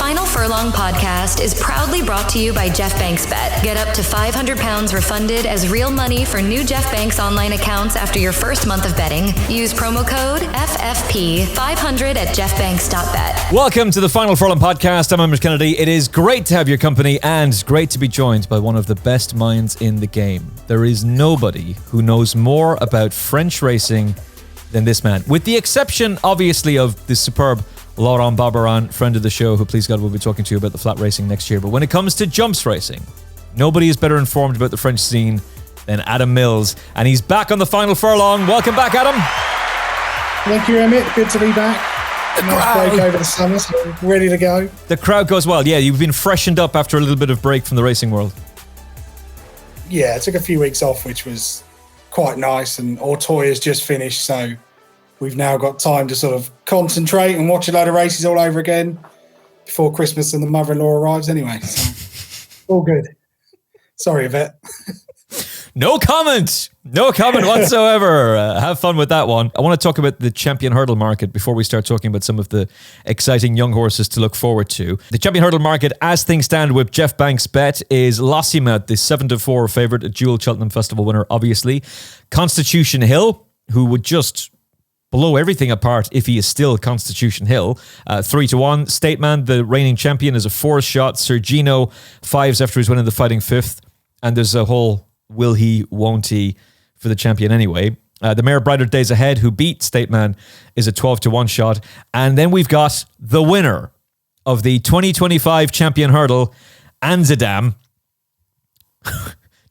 Final Furlong podcast is proudly brought to you by Jeff Banks Bet. Get up to £500 refunded as real money for new Jeff Banks online accounts after your first month of betting. Use promo code FFP500 at jeffbanks.bet. Welcome to the Final Furlong podcast. I'm Emmet Kennedy. It is great to have your company and great to be joined by one of the best minds in the game. There is nobody who knows more about French racing than this man, with the exception, obviously, of the superb Laurent Barbaran, friend of the show, who, please God, will be talking to you about the flat racing next year. But when it comes to jumps racing, nobody is better informed about the French scene than Adam Mills. And he's back on the Final Furlong. Welcome back, Adam. Thank you, Emmet. Good to be back. Nice break over the summer, so ready to go. The crowd goes wild. Yeah, you've been freshened up after a little bit of break from the racing world. Yeah, I took a few weeks off, which was quite nice. And Auteuil's just finished, so we've now got time to sort of concentrate and watch a load of races all over again before Christmas and the mother-in-law arrives anyway. So, all good. Sorry, Yvette. No comment whatsoever. Have fun with that one. I want to talk about the champion hurdle market before we start talking about some of the exciting young horses to look forward to. The champion hurdle market, as things stand with Jeff Banks' bet, is L'Ossimat, the 7-4 favourite, a dual Cheltenham Festival winner, obviously. Constitution Hill, who would just blow everything apart if he is still Constitution Hill. 3-1. Stateman, the reigning champion, is a 4th shot. Sergino, 5s after he's winning the fighting 5th. And there's a whole will he, won't he for the champion anyway. The Mare Brighter Days Ahead, who beat Stateman, is a 12-1 shot. And then we've got the winner of the 2025 champion hurdle, Anzadam.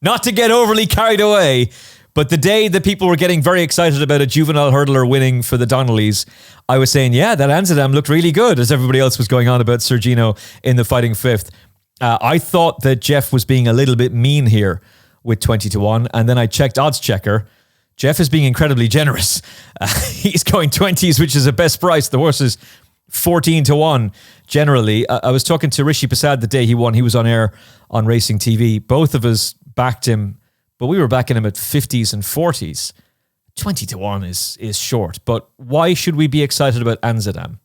Not to get overly carried away, but the day that people were getting very excited about a juvenile hurdler winning for the Donnellys, I was saying, yeah, that Anzadam looked really good, as everybody else was going on about Sergino in the fighting 5th. I thought that Jeff was being a little bit mean here with 20-1, and then I checked Odds Checker. Jeff is being incredibly generous. He's going 20s, which is a best price. The horse is 14-1 generally. I was talking to Rishi Prasad the day he won. He was on air on Racing TV. Both of us backed him, but we were backing him at 50s and 40s. 20-1 is short. But why should we be excited about Anzadam?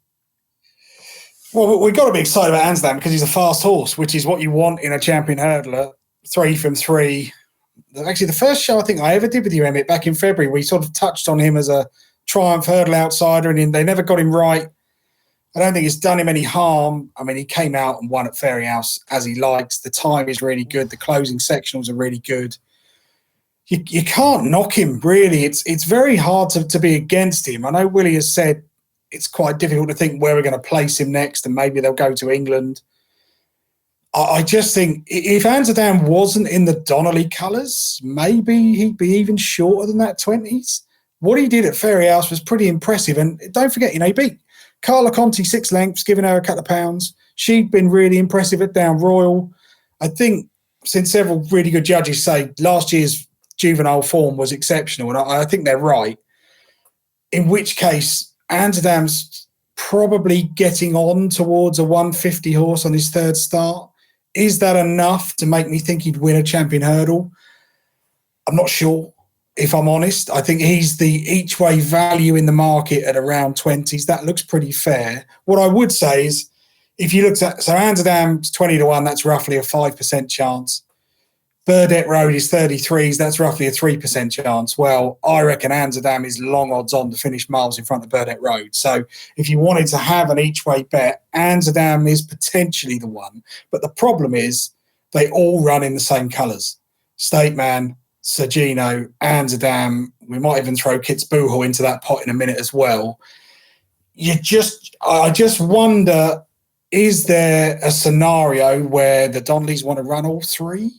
Well, we've got to be excited about Anzadam because he's a fast horse, which is what you want in a champion hurdler. 3 from 3. Actually, the first show I think I ever did with you, Emmet, back in February, we sort of touched on him as a Triumph hurdle outsider, and they never got him right. I don't think it's done him any harm. I mean, he came out and won at Fairyhouse as he likes. The time is really good. The closing sectionals are really good. You can't knock him, really. It's very hard to be against him. I know Willie has said it's quite difficult to think where we're going to place him next, and maybe they'll go to England. I just think if Anzadam wasn't in the Donnelly colours, maybe he'd be even shorter than that 20s. What he did at Fairyhouse was pretty impressive. And don't forget, he beat Carla Conti 6 lengths, giving her a couple of pounds. She'd been really impressive at Down Royal. I think, since several really good judges say last year's juvenile form was exceptional, and I think they're right, in which case Anzadam's probably getting on towards a 150 horse on his 3rd start. Is that enough to make me think he'd win a champion hurdle? I'm not sure, if I'm honest. I think he's the each-way value in the market at around 20s. That looks pretty fair. What I would say is, if you looked at, so Anzadam's 20-1, that's roughly a 5% chance. Burdett Road is 33s, that's roughly a 3% chance. Well, I reckon Anzadam is long odds on to finish miles in front of Burdett Road. So if you wanted to have an each-way bet, Anzadam is potentially the one. But the problem is they all run in the same colours. Stateman, Sergino, Anzadam, we might even throw Kitzbuhel into that pot in a minute as well. I just wonder, is there a scenario where the Donnellys want to run all 3?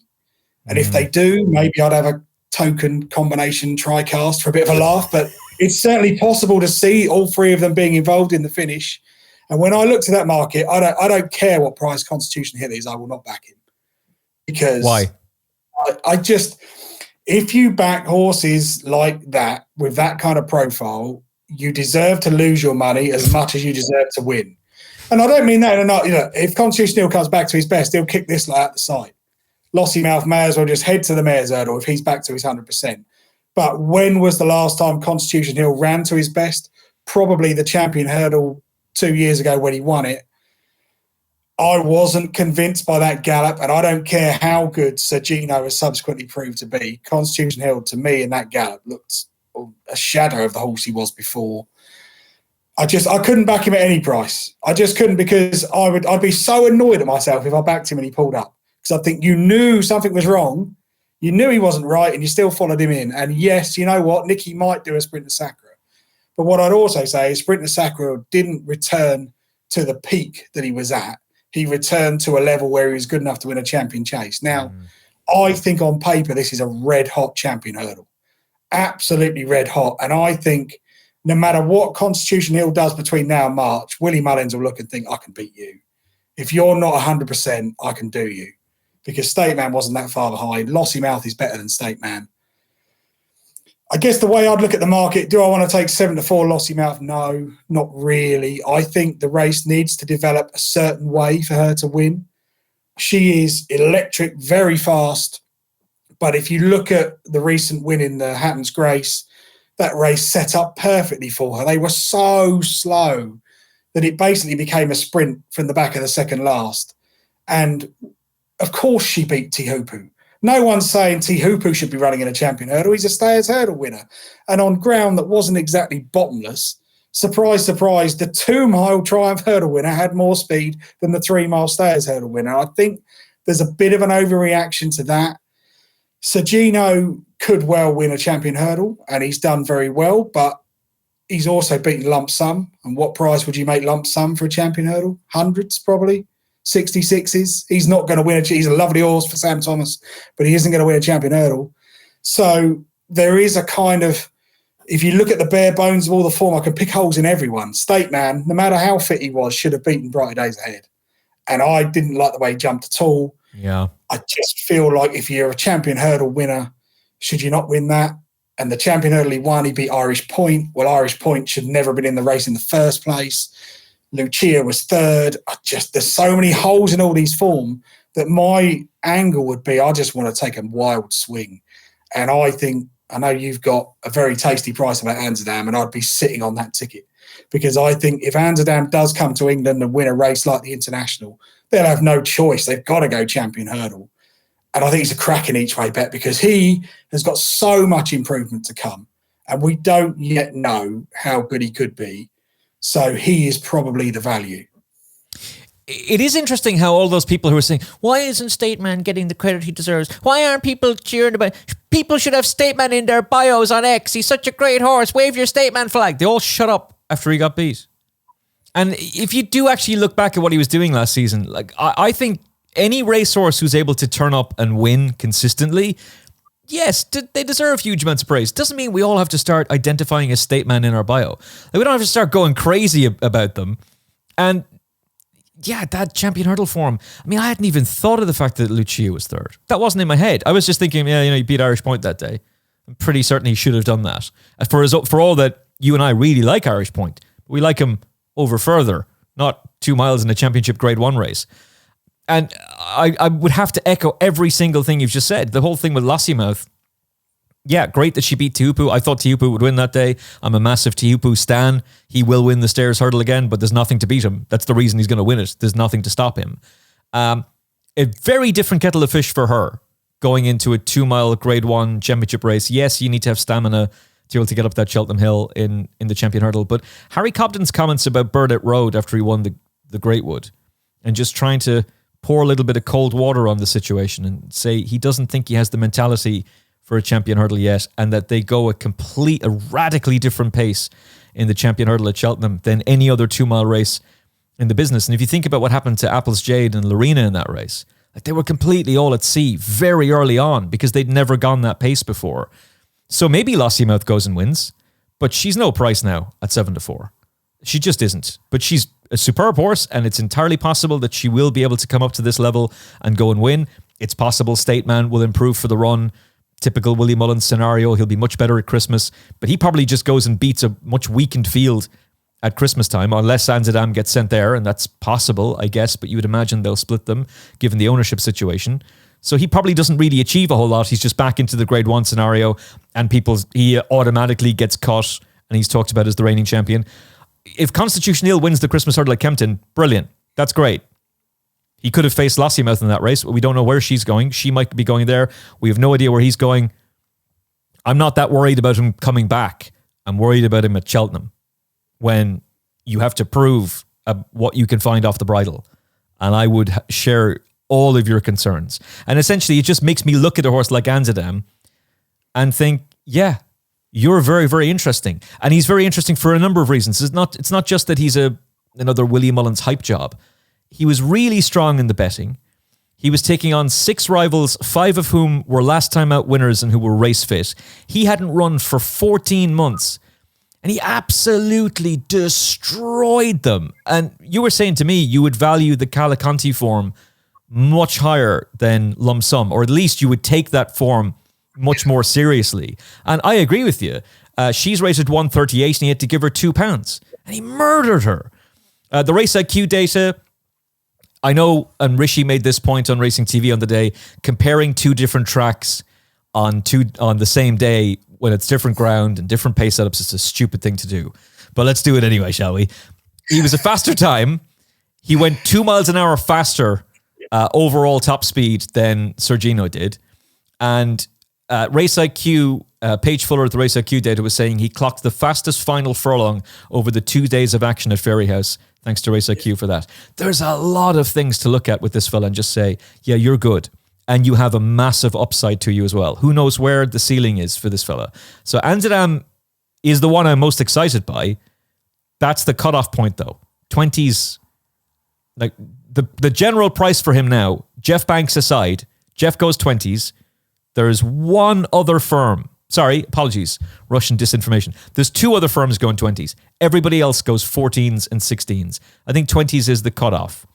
And if they do, maybe I'd have a token combination tri-cast for a bit of a laugh. But it's certainly possible to see all 3 of them being involved in the finish. And when I look to that market, I don't care what price Constitution Hill is. I will not back him. Because why? I just, if you back horses like that with that kind of profile, you deserve to lose your money as much as you deserve to win. And I don't mean that. If Constitution Hill comes back to his best, he'll kick this lot out the side. Lossiemouth may as well just head to the Mayor's Hurdle if he's back to his 100%. But when was the last time Constitution Hill ran to his best? Probably the champion hurdle 2 years ago when he won it. I wasn't convinced by that gallop, and I don't care how good Sergino has subsequently proved to be. Constitution Hill, to me, in that gallop, looked a shadow of the horse he was before. I couldn't back him at any price. I just couldn't, because I'd be so annoyed at myself if I backed him and he pulled up. Because I think you knew something was wrong. You knew he wasn't right, and you still followed him in. And yes, you know what? Nicky might do a Sprint to Sacra. But what I'd also say is Sprint to Sacra didn't return to the peak that he was at. He returned to a level where he was good enough to win a champion chase. Now, I think on paper, this is a red-hot champion hurdle. Absolutely red-hot. And I think no matter what Constitution Hill does between now and March, Willie Mullins will look and think, I can beat you. If you're not 100%, I can do you. Because State Man wasn't that far behind. Lossy Mouth is better than State Man. I guess the way I'd look at the market, do I want to take 7-4 Lossy Mouth? No, not really. I think the race needs to develop a certain way for her to win. She is electric, very fast. But if you look at the recent win in the Hatton's Grace, that race set up perfectly for her. They were so slow that it basically became a sprint from the back of the second last. And of course she beat Teahupoo. No one's saying Teahupoo should be running in a champion hurdle. He's a Stayers hurdle winner. And on ground that wasn't exactly bottomless, surprise, surprise, the 2-mile Triumph hurdle winner had more speed than the 3-mile Stayers hurdle winner. I think there's a bit of an overreaction to that. Sergino could well win a champion hurdle, and he's done very well, but he's also beaten lump sum. And what price would you make lump sum for a champion hurdle? Hundreds, probably. 66s. He's not going to win. He's a lovely horse for Sam Thomas, but he isn't going to win a champion hurdle. So there is a kind of, if you look at the bare bones of all the form, I can pick holes in everyone. State Man, no matter how fit he was, should have beaten Brighter Days Ahead. And I didn't like the way he jumped at all. Yeah. I just feel like if you're a champion hurdle winner, should you not win that? And the champion hurdle he won, he beat Irish Point. Well, Irish Point should never have been in the race in the first place. Lucia was third. There's so many holes in all these form that my angle would be, I just want to take a wild swing. And I know you've got a very tasty price about Anzadam, and I'd be sitting on that ticket, because I think if Anzadam does come to England and win a race like the International, they'll have no choice. They've got to go champion hurdle. And I think he's a cracking each way bet, because he has got so much improvement to come, and we don't yet know how good he could be. So he is probably the value. It is interesting how all those people who are saying, why isn't State Man getting the credit he deserves? Why aren't people cheering about? People should have State Man in their bios on X. He's such a great horse. Wave your State Man flag. They all shut up after he got beat. And if you do actually look back at what he was doing last season, like I think any racehorse who's able to turn up and win consistently, yes, they deserve huge amounts of praise. Doesn't mean we all have to start identifying as State Man in our bio. Like, we don't have to start going crazy about them. And yeah, that champion hurdle form. I mean, I hadn't even thought of the fact that Lucia was third. That wasn't in my head. I was just thinking, he beat Irish Point that day. I'm pretty certain he should have done that. For all that you and I really like Irish Point, we like him over further, not 2 miles in a championship grade 1 race. And I would have to echo every single thing you've just said. The whole thing with Lossiemouth. Yeah, great that she beat Teahupoo. I thought Teahupoo would win that day. I'm a massive Teahupoo stan. He will win the Stayers hurdle again, but there's nothing to beat him. That's the reason he's going to win it. There's nothing to stop him. A very different kettle of fish for her going into a 2 mile grade 1 championship race. Yes, you need to have stamina to be able to get up that Cheltenham Hill in the champion hurdle. But Harry Cobden's comments about Burdett Road after he won the Greatwood and just trying to pour a little bit of cold water on the situation and say he doesn't think he has the mentality for a champion hurdle yet, and that they go a radically different pace in the champion hurdle at Cheltenham than any other 2 mile race in the business. And if you think about what happened to Apples Jade and Lorena in that race, like, they were completely all at sea very early on because they'd never gone that pace before. So maybe Lossiemouth goes and wins, but she's no price now at 7-4. She just isn't. But she's a superb horse, and it's entirely possible that she will be able to come up to this level and go and win. It's possible State Man will improve for the run. Typical Willie Mullins scenario. He'll be much better at Christmas, but he probably just goes and beats a much weakened field at Christmas time, unless Anzadam gets sent there, and that's possible, I guess, but you would imagine they'll split them, given the ownership situation. So he probably doesn't really achieve a whole lot. He's just back into the grade 1 scenario, and he automatically gets cut, and he's talked about as the reigning champion. If Constitution Hill wins the Christmas hurdle at Kempton, brilliant. That's great. He could have faced Lossiemouth in that race, but we don't know where she's going. She might be going there. We have no idea where he's going. I'm not that worried about him coming back. I'm worried about him at Cheltenham when you have to prove what you can find off the bridle. And I would share all of your concerns. And essentially, it just makes me look at a horse like Anzadam and think, yeah, you're very, very interesting. And he's very interesting for a number of reasons. It's not just that he's another Willie Mullins hype job. He was really strong in the betting. He was taking on 6 rivals, 5 of whom were last time out winners and who were race fit. He hadn't run for 14 months and he absolutely destroyed them. And you were saying to me, you would value the Calaconte form much higher than lump sum, or at least you would take that form much more seriously. And I agree with you. She's rated 138 and he had to give her £2 and he murdered her. The race IQ data, I know, and Rishi made this point on Racing TV on the day, comparing 2 different tracks on the same day when it's different ground and different pace setups is a stupid thing to do. But let's do it anyway, shall we? He was a faster time. He went 2 miles an hour faster overall top speed than Sergino did. And Race IQ, Paige Fuller at the Race IQ data was saying he clocked the fastest final furlong over the 2 days of action at Fairyhouse. Thanks to Race IQ for that. There's a lot of things to look at with this fella and just say, yeah, you're good. And you have a massive upside to you as well. Who knows where the ceiling is for this fella? So Anzadam is the one I'm most excited by. That's the cutoff point though. 20s, like the general price for him now, Jeff Banks aside, Jeff goes 20s. There is one other firm. Sorry, apologies. Russian disinformation. There's 2 other firms going 20s. Everybody else goes 14s and 16s. I think 20s is the cutoff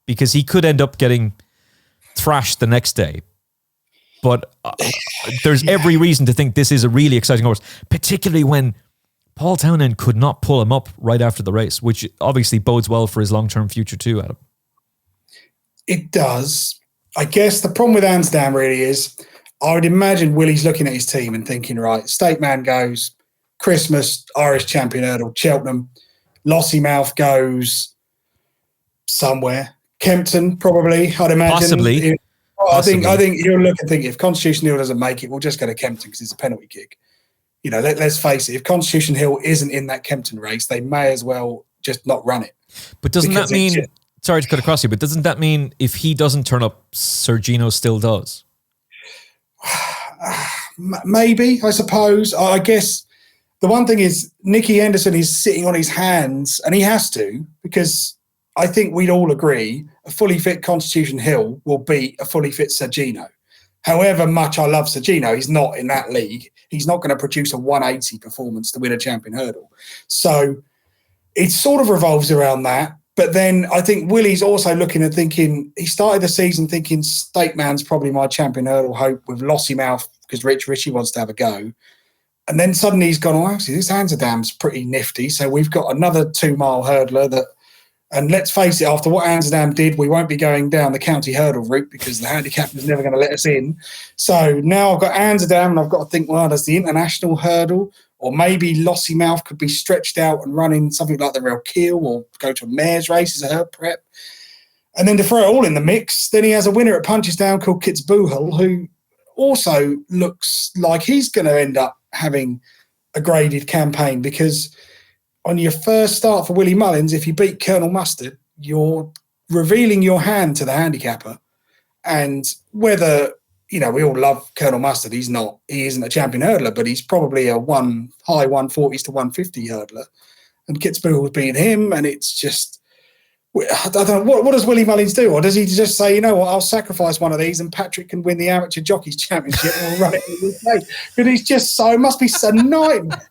because he could end up getting thrashed the next day. But there's every reason to think this is a really exciting horse, particularly when Paul Townend could not pull him up right after the race, which obviously bodes well for his long-term future too, Adam. It does. I guess the problem with Amsterdam really is I would imagine Willie's looking at his team and thinking, right, State Man goes Christmas, Irish Champion Hurdle, Cheltenham. Lossiemouth goes somewhere. Kempton, probably, I'd imagine. Possibly. I think you'll look and think if Constitution Hill doesn't make it, we'll just go to Kempton because it's a penalty kick. You know, let's face it, if Constitution Hill isn't in that Kempton race, they may as well just not run it. But doesn't that mean, sorry to cut across you, but doesn't that mean if he doesn't turn up, Sergino still does? Maybe, I suppose. I guess the one thing is Nicky Henderson is sitting on his hands, and he has to, because I think we'd all agree a fully fit Constitution Hill will beat a fully fit Sergino. However much I love Sergino, he's not in that league. He's not going to produce a 180 performance to win a champion hurdle. So it sort of revolves around that. But then I think Willie's also looking and thinking, he started the season thinking State Man's probably my champion hurdle hope with Lossiemouth because Richie wants to have a go. And then suddenly he's gone, oh, actually, this Anzadam's pretty nifty. So we've got another 2 mile hurdler that, and let's face it, after what Anzadam did, we won't be going down the county hurdle route because the handicap is never going to let us in. So now I've got Anzadam and I've got to think, well, there's the international hurdle, or maybe Lossiemouth could be stretched out and running something like the Real Keel or go to a mare's race as a herd prep. And then to throw it all in the mix, then he has a winner at Punchestown called Kitzbuhel, who also looks like he's going to end up having a graded campaign because on your first start for Willie Mullins, if you beat Colonel Mustard, you're revealing your hand to the handicapper. And whether, you know, we all love Colonel Mustard, he isn't a champion hurdler, but he's probably a high 140s to 150 hurdler. And Kitzbuhel's beating him, and it's just, I don't know, what does Willie Mullins do? Or does he just say, you know what, I'll sacrifice one of these and Patrick can win the Amateur Jockeys Championship and we'll run it in the UK? But he's just it must be so nightmare.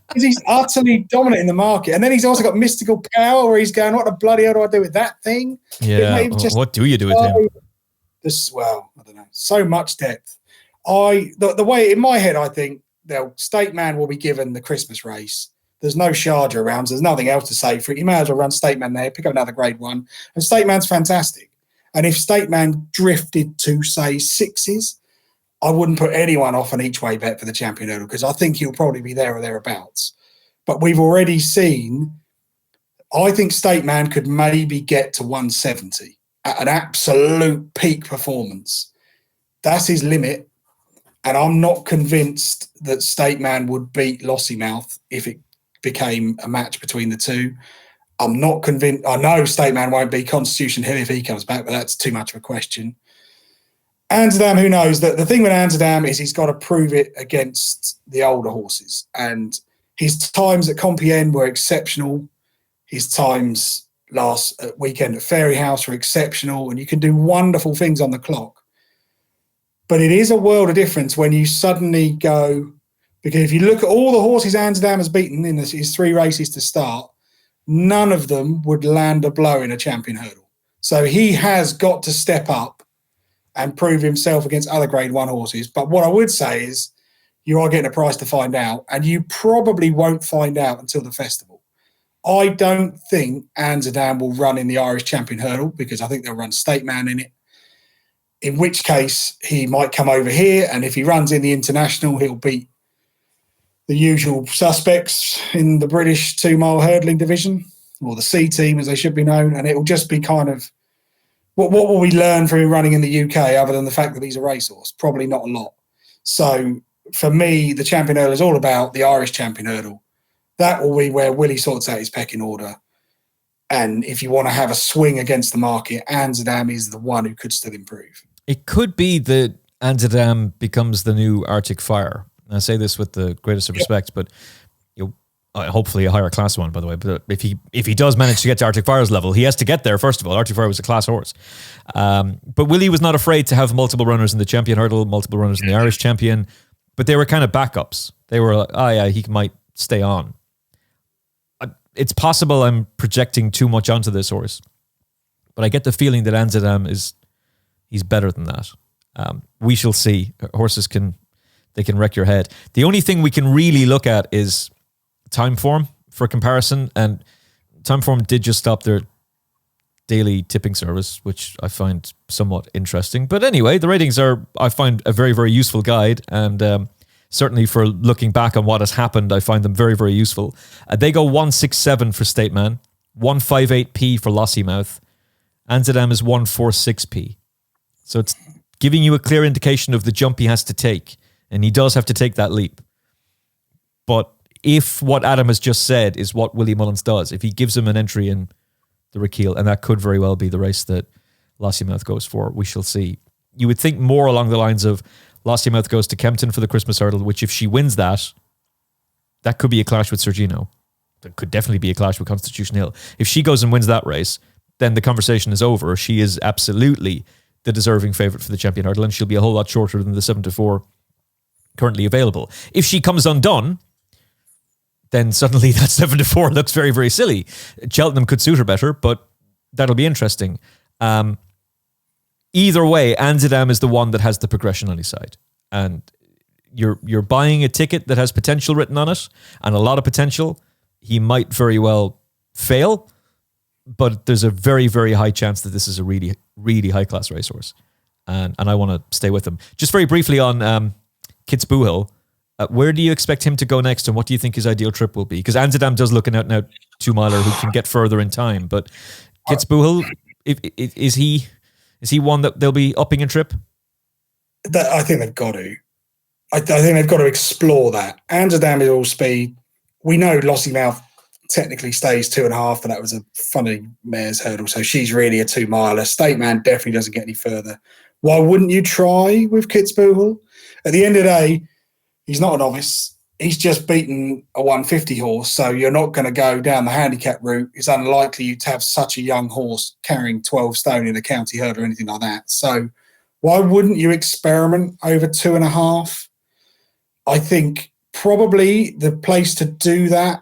Because he's utterly dominant in the market. And then he's also got mystical power where he's going, what the bloody hell do I do with that thing? Yeah, what do you do with him? Well, I don't know. So much depth. The way, in my head, I think State Man will be given the Christmas race. There's no Sharjah around, so there's nothing else to say for it. You may as well run State Man there, pick up another grade 1. And State Man's fantastic. And if State Man drifted to, say, 6s, I wouldn't put anyone off an each way bet for the champion hurdle because I think he'll probably be there or thereabouts. But we've already seen, I think State Man could maybe get to 170. at an absolute peak performance. That's his limit. And I'm not convinced that State Man would beat Lossiemouth if it became a match between the two. I'm not convinced. I know State Man won't beat Constitution Hill if he comes back, but that's too much of a question. Anzadam, who knows? The thing with Anzadam is he's got to prove it against the older horses. And his times at Compiègne were exceptional. His times last weekend at Fairyhouse were exceptional. And you can do wonderful things on the clock. But it is a world of difference when you suddenly go, because if you look at all the horses Anzadam has beaten in his 3 races to start, none of them would land a blow in a champion hurdle. So he has got to step up and prove himself against other Grade 1 horses. But what I would say is you are getting a price to find out, and you probably won't find out until the festival. I don't think Anzadam will run in the Irish champion hurdle because I think they'll run State Man in it. In which case, he might come over here, and if he runs in the international, he'll beat the usual suspects in the British 2-mile hurdling division, or the C team, as they should be known, and it will just be kind of, what will we learn from him running in the UK other than the fact that he's a racehorse? Probably not a lot. So, for me, the champion hurdle is all about the Irish champion hurdle. That will be where Willie sorts out his pecking order. And if you want to have a swing against the market, Anzadam is the one who could still improve. It could be that Anzadam becomes the new Arctic Fire. And I say this with the greatest of respect, but hopefully a higher class one, by the way. But if he does manage to get to Arctic Fire's level, he has to get there, first of all. Arctic Fire was a class horse. But Willie was not afraid to have multiple runners in the champion hurdle, multiple runners in the Irish champion, but they were kind of backups. They were like, oh yeah, he might stay on. It's possible I'm projecting too much onto this horse, but I get the feeling that Anzadam he's better than that. We shall see. Horses can wreck your head. The only thing we can really look at is time form for comparison, and time form did just stop their daily tipping service, which I find somewhat interesting. But anyway, the ratings are, I find, a very, very useful guide, and certainly for looking back on what has happened, I find them very, very useful. They go 167 for State Man, 158p for Lossiemouth. Anzadam is 146p. So it's giving you a clear indication of the jump he has to take. And he does have to take that leap. But if what Adam has just said is what Willie Mullins does, if he gives him an entry in the Raquel, and that could very well be the race that Lossiemouth goes for, we shall see. You would think more along the lines of Lossiemouth goes to Kempton for the Christmas hurdle, which if she wins that could be a clash with Sergino. That could definitely be a clash with Constitution Hill. If she goes and wins that race, then the conversation is over. She is absolutely the deserving favourite for the champion hurdle, and she'll be a whole lot shorter than the 7-4 currently available. If she comes undone, then suddenly that 7-4 looks very, very silly. Cheltenham could suit her better, but that'll be interesting. Either way, Anzadam is the one that has the progression on his side. And you're buying a ticket that has potential written on it, and a lot of potential. He might very well fail, but there's a very, very high chance that this is a really, really high-class racehorse. And I want to stay with him. Just very briefly on Kitzbuhel, where do you expect him to go next, and what do you think his ideal trip will be? Because Anzadam does look an out-and-out 2-miler who can get further in time, but Kitzbuhel, is he one that they'll be upping a trip? I think they've got to. I think they've got to explore that. Anzadam is all speed. We know Lossiemouth technically stays 2.5, but that was a funny mare's hurdle, so she's really a 2-miler. State Man definitely doesn't get any further. Why wouldn't you try with Kitzbuhel? At the end of the day, he's not a novice. He's just beaten a 150 horse, so you're not going to go down the handicap route. It's unlikely you to have such a young horse carrying 12 stone in a county hurdle or anything like that. So why wouldn't you experiment over 2.5? I think probably the place to do that,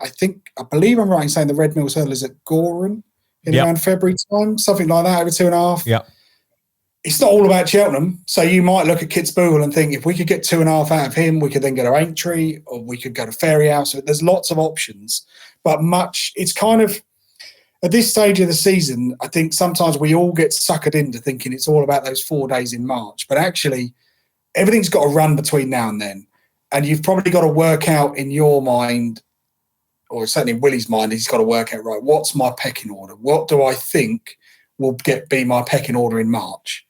I believe I'm right in saying the Red Mills hurdle is at Goran in around February time, something like that, over 2.5. Yeah. It's not all about Cheltenham, so you might look at Kitzbuhel and think if we could get 2.5 out of him, we could then go to Aintree, or we could go to Fairyhouse. So there's lots of options, but it's kind of, at this stage of the season, I think sometimes we all get suckered into thinking it's all about those 4 days in March, but actually everything's got to run between now and then. And you've probably got to work out in your mind, or certainly in Willie's mind, he's got to work out, right, what's my pecking order? What do I think will be my pecking order in March.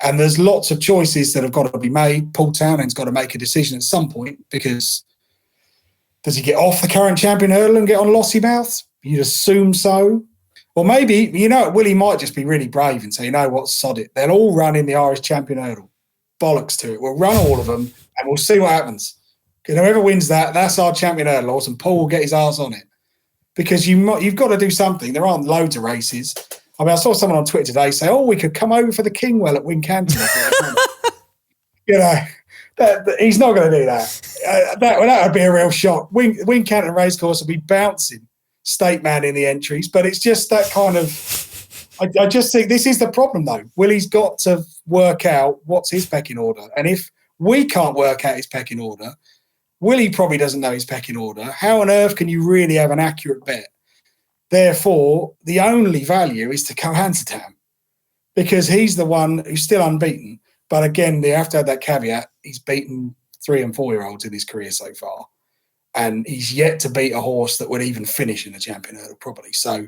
And there's lots of choices that have got to be made. Paul Townend's got to make a decision at some point, because does he get off the current champion hurdle and get on Lossiemouth? You'd assume so. Or maybe, Willie might just be really brave and say, you know what, sod it. They'll all run in the Irish champion hurdle. Bollocks to it. We'll run all of them and we'll see what happens. Because whoever wins that's our champion hurdle horse, and Paul will get his arse on it. Because you've got to do something. There aren't loads of races. I mean, I saw someone on Twitter today say, we could come over for the Kingwell at Wincanton. He's not going to do that. That would be a real shock. Wincanton Racecourse will be bouncing State Man in the entries, but it's just that kind of. I just think this is the problem, though. Willie's got to work out what's his pecking order, and if we can't work out his pecking order, Willie probably doesn't know his pecking order. How on earth can you really have an accurate bet? Therefore, the only value is to go Anzadam, because he's the one who's still unbeaten. But again, they have to have that caveat. He's beaten 3 and 4 year olds in his career so far. And he's yet to beat a horse that would even finish in the champion hurdle, probably. So,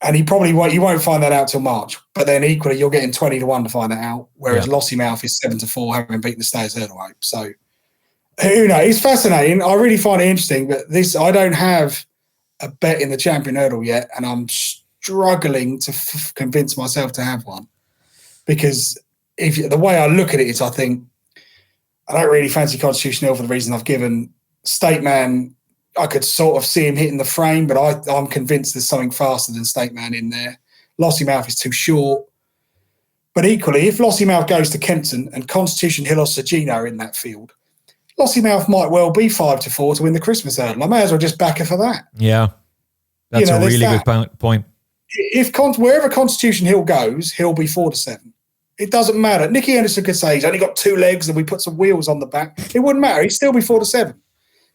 and you won't find that out till March. But then equally, you're getting 20-1 to find that out. Whereas Lossiemouth is 7-4, having beaten the Stayers Hurdle Hope. So, who knows? It's fascinating. I really find it interesting. But I don't have a bet in the champion hurdle yet. And I'm struggling to convince myself to have one. Because the way I look at it is, I think I don't really fancy Constitution Hill for the reason I've given. State Man, I could sort of see him hitting the frame, but I'm convinced there's something faster than State Man in there. Lossiemouth is too short. But equally, if Lossiemouth goes to Kempton and Constitution Hill or Sagina are in that field, Lossiemouth might well be 5-4 to win the Christmas hurdle. I may as well just back her for that. Yeah, that's a really good point. Wherever Constitution Hill goes, he'll be 4-7. It doesn't matter. Nicky Henderson could say he's only got 2 legs and we put some wheels on the back. It wouldn't matter. He'd still be 4-7.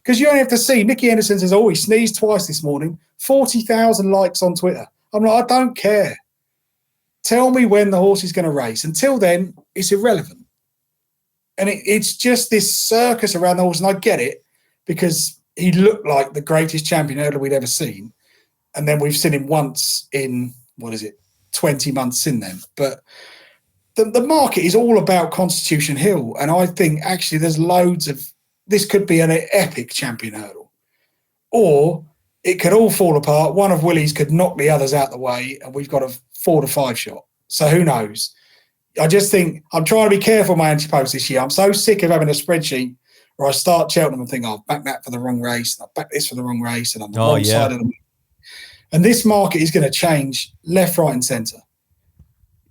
Because you only have to see, Nicky Henderson says, he sneezed twice this morning, 40,000 likes on Twitter. I'm like, I don't care. Tell me when the horse is going to race. Until then, it's irrelevant. And it's just this circus around the horse, and I get it, because he looked like the greatest champion hurdler we'd ever seen. And then we've seen him once in, 20 months since then. But the market is all about Constitution Hill. And I think actually there's loads of, this could be an epic champion hurdle. Or it could all fall apart. One of Willie's could knock the others out the way and we've got a 4-5 shot. So who knows? I just think I'm trying to be careful my Ante-Post this year. I'm so sick of having a spreadsheet where I start Cheltenham and think, I'll back that for the wrong race, and I'll back this for the wrong race, and I'm the wrong side of the. And this market is going to change left, right, and centre.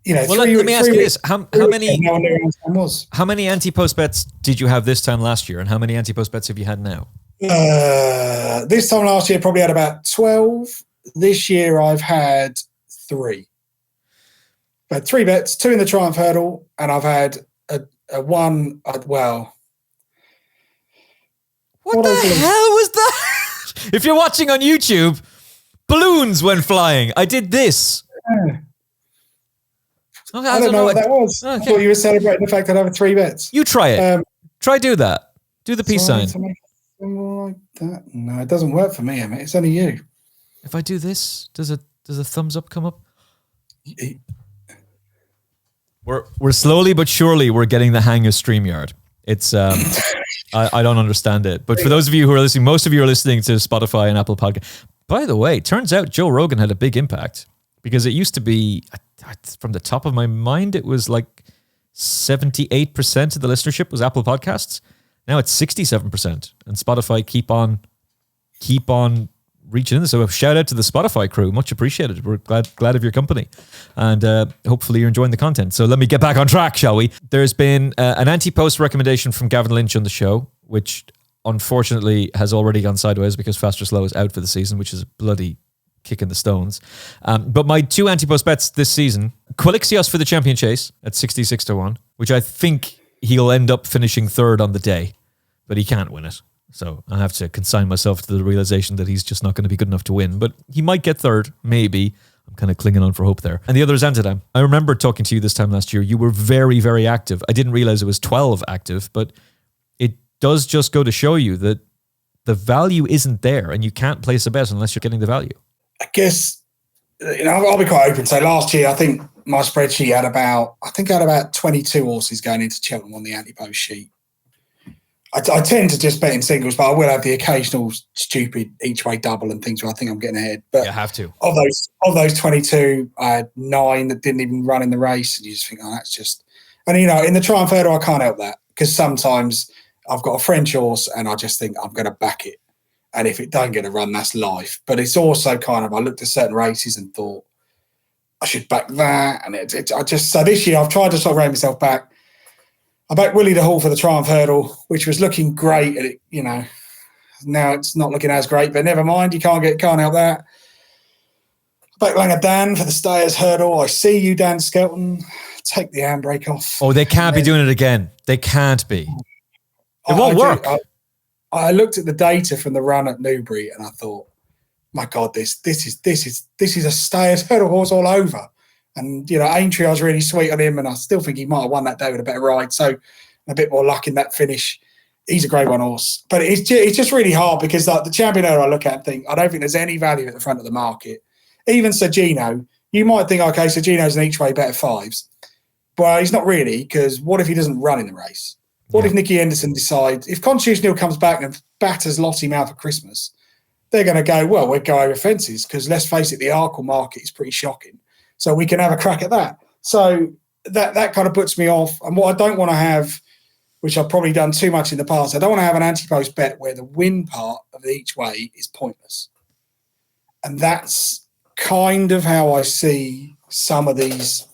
Let me ask you this: how many Ante-Post bets did you have this time last year, and how many Ante-Post bets have you had now? This time last year, probably had about 12. This year, I've had 3. I had 3 bets, 2 in the Triumph Hurdle, and I've had a 1. What the hell was that? If you're watching on YouTube, balloons went flying. I did this. Yeah. Okay, I don't know what that was. Okay. I thought you were celebrating the fact that I have 3 bets. You try it. Try do that. Do the peace sign. Like that. No, it doesn't work for me, Emmet. It's only you. If I do this, does a thumbs up come up? We're slowly but surely we're getting the hang of StreamYard. It's I don't understand it. But for those of you who are listening, most of you are listening to Spotify and Apple Podcast. By the way, turns out Joe Rogan had a big impact, because it used to be, from the top of my mind, it was like 78% of the listenership was Apple Podcasts. Now it's 67%, and Spotify keep on reaching in. So shout out to the Spotify crew. Much appreciated. We're glad of your company, and hopefully you're enjoying the content. So let me get back on track, shall we? There's been an Ante-Post recommendation from Gavin Lynch on the show, which unfortunately has already gone sideways because Fast or Slow is out for the season, which is a bloody kick in the stones. But my 2 Ante-Post bets this season: Quilixios for the Champion Chase at 66-1, which I think he'll end up finishing 3rd on the day, but he can't win it. So I have to consign myself to the realization that he's just not going to be good enough to win. But he might get 3rd, maybe. I'm kind of clinging on for hope there. And the other is Anzadam. I remember talking to you this time last year. You were very, very active. I didn't realize it was 12 active, but it does just go to show you that the value isn't there, and you can't place a bet unless you're getting the value. I guess I'll be quite open. So last year, I think my spreadsheet had about 22 horses going into Cheltenham on the Ante-Post sheet. I tend to just bet in singles, but I will have the occasional stupid each way double and things where I think I'm getting ahead. But you have to. Of those 22, I had 9 that didn't even run in the race, and you just think, oh, that's just. And in the Triumph Hurdle, I can't help that because sometimes I've got a French horse and I just think I'm going to back it, and if it don't get a run, that's life. But it's also kind of I looked at certain races and thought I should back that, and so this year I've tried to sort of rein myself back. I backed Willy de Houelle for the Triumph Hurdle, which was looking great. And now it's not looking as great, but never mind. You can't help that. I backed Anzadam for the Stayers Hurdle. I see you, Dan Skelton. Take the handbrake off. Oh, they can't be doing it again. They can't be. It won't work. I looked at the data from the run at Newbury and I thought, my God, this is a Stayers Hurdle horse all over. And, Aintree, I was really sweet on him, and I still think he might have won that day with a better ride. So a bit more luck in that finish. He's a great one horse. But it's just really hard because the Champion Hurdle I look at and think, I don't think there's any value at the front of the market. Even Sir Gino, you might think, okay, Sir Gino's an each way bet of 5s. Well, he's not really, because what if he doesn't run in the race? What if Nicky Henderson decides, if Constitutional comes back and batters Lottie Mouth for Christmas, they're going to go, well, we'll go over fences, because let's face it, the Arkle market is pretty shocking. So we can have a crack at that. So that kind of puts me off. And what I don't want to have, which I've probably done too much in the past, I don't want to have an Ante-Post bet where the win part of the each way is pointless. And that's kind of how I see some of these.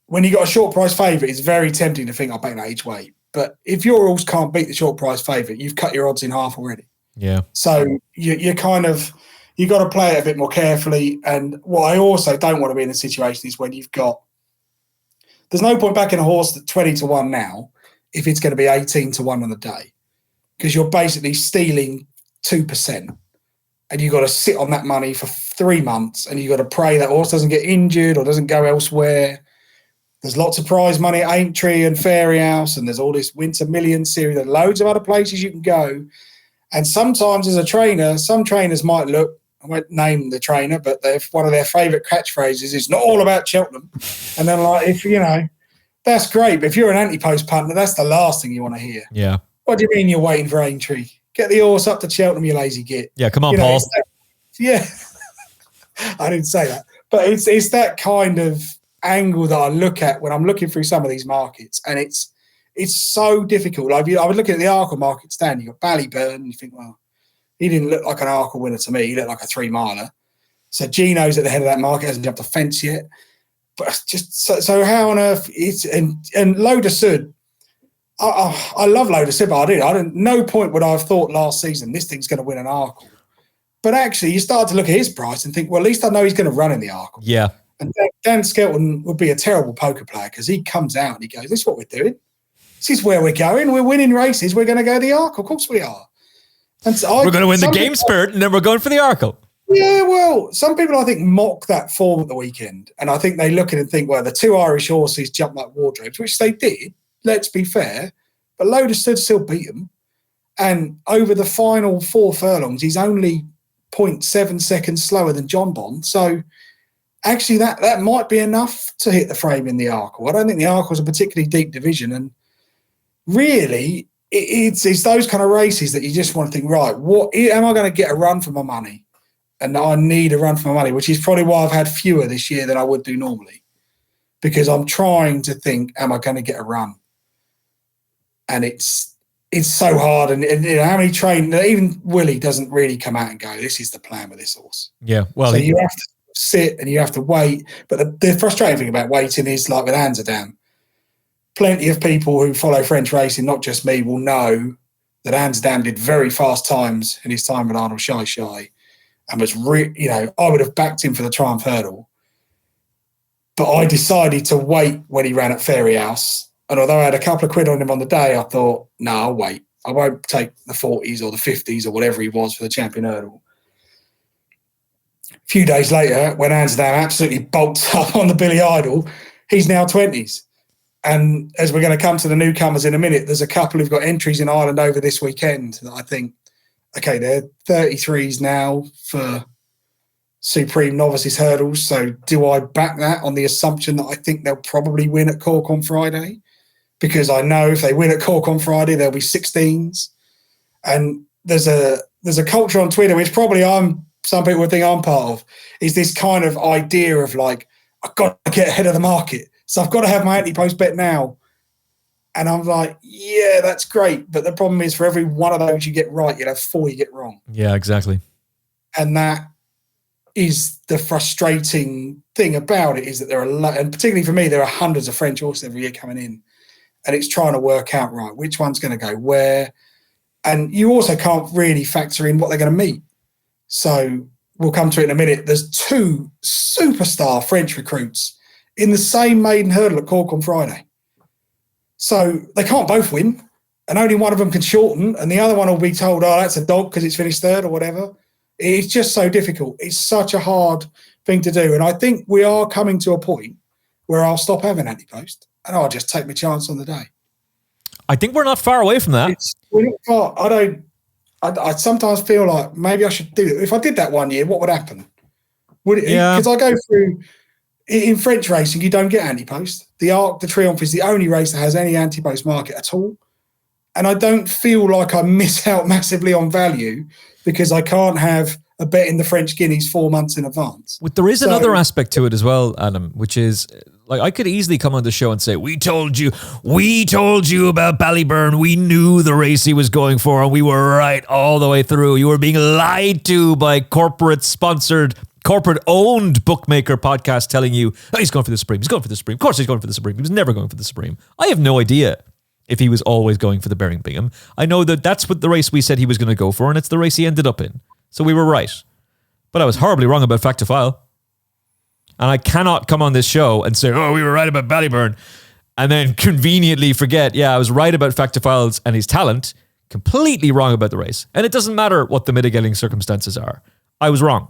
When you got a short price favourite, it's very tempting to think I'll bet that each way. But if your horse can't beat the short price favourite, you've cut your odds in half already. Yeah. So you're kind of. You've got to play it a bit more carefully. And what I also don't want to be in a situation is when there's no point backing a horse at 20 to 1 now if it's going to be 18 to 1 on the day, because you're basically stealing 2%, and you've got to sit on that money for 3 months, and you've got to pray that horse doesn't get injured or doesn't go elsewhere. There's lots of prize money at Aintree and Fairy House, and there's all this Winter Million series. There are loads of other places you can go. And sometimes as a trainer, some trainers might look, I won't name the trainer, but one of their favourite catchphrases is not all about Cheltenham. And then that's great. But if you're an Ante-Post punter, that's the last thing you want to hear. Yeah. What do you mean you're waiting for Aintree? Get the horse up to Cheltenham, you lazy git. Yeah, come on, Paul. Yeah. I didn't say that. But it's that kind of angle that I look at when I'm looking through some of these markets. And it's so difficult. I would look at the Arkle market stand. You've got Ballyburn, and you think, well, he didn't look like an Arkle winner to me. He looked like a 3-miler. So Gino's at the head of that market, hasn't jumped the fence yet. But just so how on earth it's and Loda Sud. I love Loda Sud, but I didn't. No point would I have thought last season this thing's going to win an Arkle. But actually, you start to look at his price and think, well, at least I know he's going to run in the Arkle. Yeah. And Dan Skelton would be a terrible poker player because he comes out and he goes, "This is what we're doing. This is where we're going. We're winning races. We're going to go to the Arkle. Of course we are." And so we're going to win the Game Spirit, and then we're going for the Arkle. Yeah, well, some people, I think, mock that form at the weekend. And I think they look at it and think, well, the 2 Irish horses jumped like wardrobes, which they did, let's be fair. But Loda Sud still beat them. And over the final 4 furlongs, he's only 0.7 seconds slower than John Bond. So actually, that might be enough to hit the frame in the Arkle. I don't think the Arkle's a particularly deep division. And really, it's those kind of races that you just want to think, right, what am I going to get a run for my money? And I need a run for my money, which is probably why I've had fewer this year than I would do normally, because I'm trying to think, am I going to get a run? And it's so hard. And how many even Willie doesn't really come out and go, this is the plan with this horse. Yeah, well, so you have to sit and you have to wait. But the frustrating thing about waiting is like with Anzadam. Plenty of people who follow French racing, not just me, will know that Anzadam did very fast times in his time with Arnold Shy and was I would have backed him for the Triumph Hurdle. But I decided to wait when he ran at Fairy House. And although I had a couple of quid on him on the day, I thought, no, I'll wait. I won't take the 40s or the 50s or whatever he was for the Champion Hurdle. A few days later, when Anzadam absolutely bolts up on the Billy Idol, he's now 20s. And as we're going to come to the newcomers in a minute, there's a couple who've got entries in Ireland over this weekend that I think, okay, they're 33s now for Supreme Novices hurdles. So do I back that on the assumption that I think they'll probably win at Cork on Friday? Because I know if they win at Cork on Friday, there'll be 16s. And there's a culture on Twitter, which probably some people would think I'm part of, is this kind of idea of like, I've got to get ahead of the market. So I've got to have my Ante-Post bet now. And I'm like, yeah, that's great. But the problem is for every one of those you get right, you'd have 4 you get wrong. Yeah, exactly. And that is the frustrating thing about it, is that there are, and particularly for me, there are hundreds of French horses every year coming in. And it's trying to work out, right, which one's going to go where. And you also can't really factor in what they're going to meet. So we'll come to it in a minute. There's 2 superstar French recruits in the same maiden hurdle at Cork on Friday. So they can't both win, and only one of them can shorten, and the other one will be told, oh, that's a dog because it's finished third or whatever. It's just so difficult. It's such a hard thing to do. And I think we are coming to a point where I'll stop having Ante-Post and I'll just take my chance on the day. I think we're not far away from that. We're not far. I sometimes feel like maybe I should do it. If I did that one year, what would happen? Would it? Because I go through in French racing, you don't get Ante-Post. The Arc de Triomphe is the only race that has any Ante-Post market at all. And I don't feel like I miss out massively on value because I can't have a bet in the French Guineas 4 months in advance. Well, there is another aspect to it as well, Adam, which is like I could easily come on the show and say, we told you about Ballyburn. We knew the race he was going for and we were right all the way through. You were being lied to by corporate-owned bookmaker podcast telling you, oh, he's going for the Supreme. He's going for the Supreme. Of course he's going for the Supreme. He was never going for the Supreme. I have no idea if he was always going for the Bearing Bingham. I know that that's what the race we said he was going to go for, and it's the race he ended up in. So we were right. But I was horribly wrong about Fact to File. And I cannot come on this show and say, oh, we were right about Ballyburn, and then conveniently forget, I was right about Fact to Files and his talent, completely wrong about the race. And it doesn't matter what the mitigating circumstances are. I was wrong.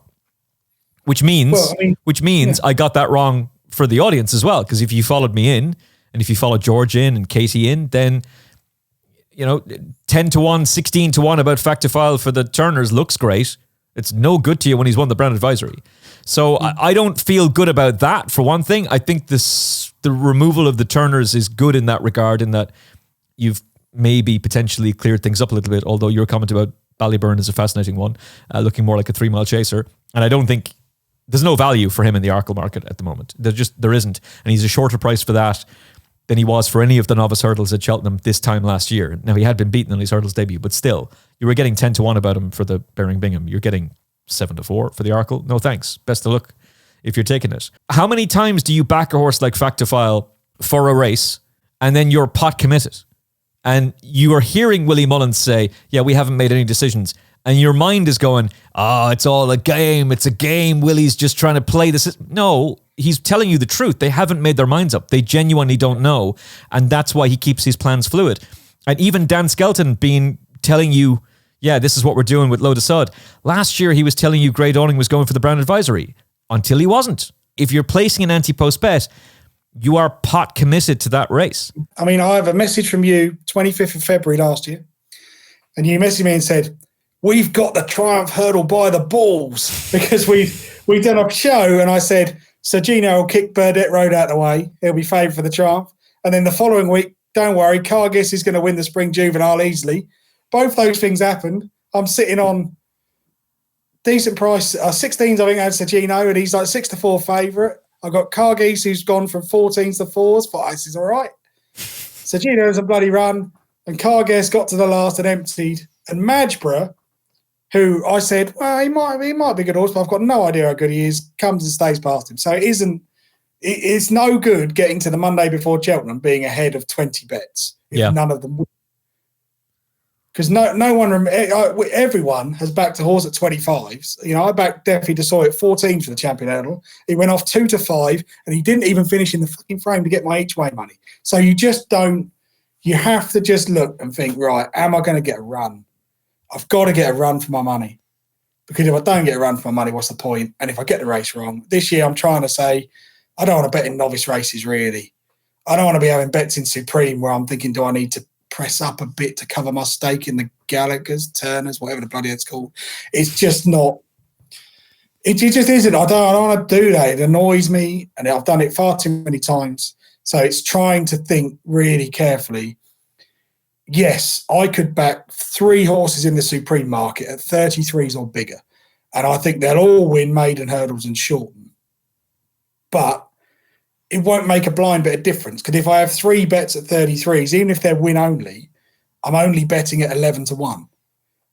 Which means I got that wrong for the audience as well. Because if you followed me in, and if you followed George in and Katie in, then 10 to 1, 16 to 1 about Fact to File for the Turners looks great. It's no good to you when he's won the Brown Advisory. So I don't feel good about that, for one thing. I think the removal of the Turners is good in that regard, in that you've maybe potentially cleared things up a little bit, although your comment about Ballyburn is a fascinating one, looking more like a 3-mile chaser. And I don't think there's no value for him in the Arkle market at the moment. There isn't. And he's a shorter price for that than he was for any of the novice hurdles at Cheltenham this time last year. Now, he had been beaten on his hurdles debut, but still, you were getting 10 to 1 about him for the Bearing Bingham. You're getting 7 to 4 for the Arkle. No thanks. Best of luck if you're taking it. How many times do you back a horse like Fact to File for a race and then you're pot committed? And you are hearing Willie Mullins say, we haven't made any decisions. And your mind is going, it's all a game. It's a game. Willie's just trying to play this. No, he's telling you the truth. They haven't made their minds up. They genuinely don't know. And that's why he keeps his plans fluid. And even Dan Skelton telling you, this is what we're doing with Lotus Sod. Last year, he was telling you Grey Dawning was going for the Brown Advisory until he wasn't. If you're placing an Ante-Post bet, you are pot committed to that race. I mean, I have a message from you, 25th of February last year. And you messaged me and said, we've got the Triumph Hurdle by the balls, because we've done a show, and I said, Sergino will kick Burdett Road out of the way. He'll be favoured for the Triumph. And then the following week, don't worry, Cargill is going to win the Spring Juvenile easily. Both those things happened. I'm sitting on decent price. 16s, I think, had Sergino, and he's like 6 to 4 favourite. I've got Cargill who's gone from 14s to 4s. But this is all right. Sergino's a bloody run, and Cargill got to the last and emptied. And Madgeborough, who I said, well, he might be a good horse, but I've got no idea how good he is, comes and stays past him. So it's no good getting to the Monday before Cheltenham being ahead of 20 bets if none of them would. Because everyone has backed a horse at 25s. I backed Defi DeSoy at 14 for the Champion Hurdle. He went off 2 to 5, and he didn't even finish in the fucking frame to get my each way money. So you just don't, you have to just look and think, right, am I going to get a run? I've got to get a run for my money, because if I don't get a run for my money, what's the point? And if I get the race wrong, this year I'm trying to say, I don't want to bet in novice races, really. I don't want to be having bets in Supreme where I'm thinking, do I need to press up a bit to cover my stake in the Gallagher's, Turners, whatever the bloody it's called. It's just not, It just isn't. I don't want to do that. It annoys me, and I've done it far too many times. So it's trying to think really carefully. Yes, I could back 3 horses in the Supreme market at 33s or bigger, and I think they'll all win maiden hurdles and shorten. But it won't make a blind bit of difference, because if I have 3 bets at 33s, even if they're win only, I'm only betting at 11-1.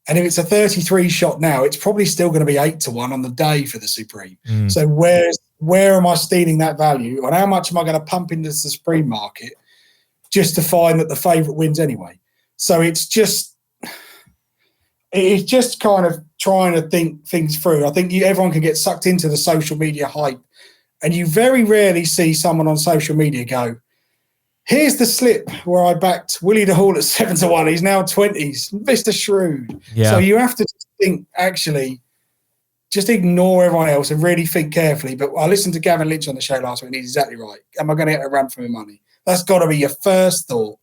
And if it's a 33 shot now, it's probably still going to be 8-1 on the day for the Supreme. So where am I stealing that value? And how much am I going to pump into the Supreme market just to find that the favourite wins anyway? So it's just kind of trying to think things through. I think everyone can get sucked into the social media hype, and you very rarely see someone on social media go, here's the slip where I backed Willy de Houelle at 7-1. He's now 20s. Mr. Shrewd. Yeah. So you have to think, actually, just ignore everyone else and really think carefully. But I listened to Gavin Lynch on the show last week, and he's exactly right. Am I going to get a run for my money? That's got to be your first thought.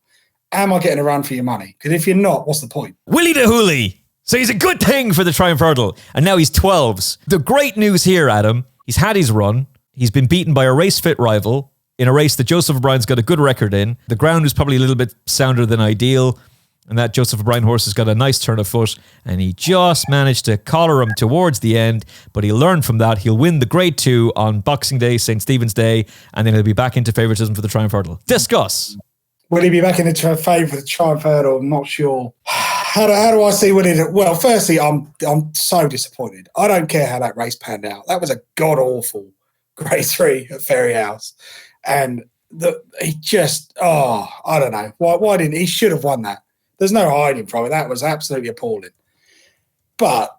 Am I getting a run for your money? Because if you're not, what's the point? Willy de Houelle. So he's a good thing for the Triumph Hurdle. And now he's 12s. The great news here, Adam, he's had his run. He's been beaten by a race-fit rival in a race that Joseph O'Brien's got a good record in. The ground is probably a little bit sounder than ideal, and that Joseph O'Brien horse has got a nice turn of foot, and he just managed to collar him towards the end, but he'll learn from that. He'll win the Grade 2 on Boxing Day, St. Stephen's Day, and then he'll be back into favouritism for the Triumph Hurdle. Discuss. Will he be back in the favour for the Triumph Hurdle? I'm not sure. How do I see Willie? Well, firstly, I'm so disappointed. I don't care how that race panned out. That was a god-awful Grade 3 at Fairyhouse. And he just, I don't know. Why didn't he? Should have won that. There's no hiding from it. That was absolutely appalling. But